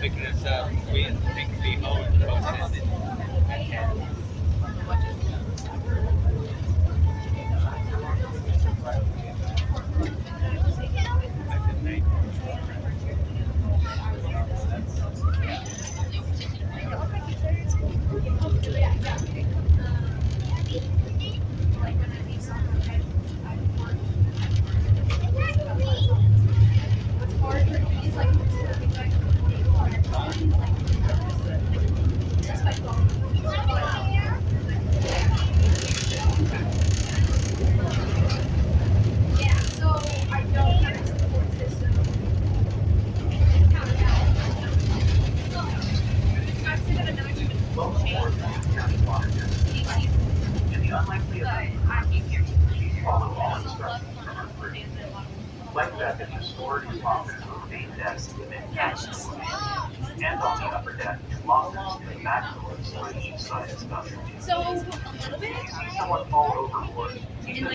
picking us up. We think to be home posted. Most sports carry water distances. In the unlikely event of emergency, please follow all instructions from our crew. Life jackets are stored in lockers on the main deck within cabin doors, and on the upper deck in lockers in the back doors on each side of the vessel. If you see someone fall overboard, keep them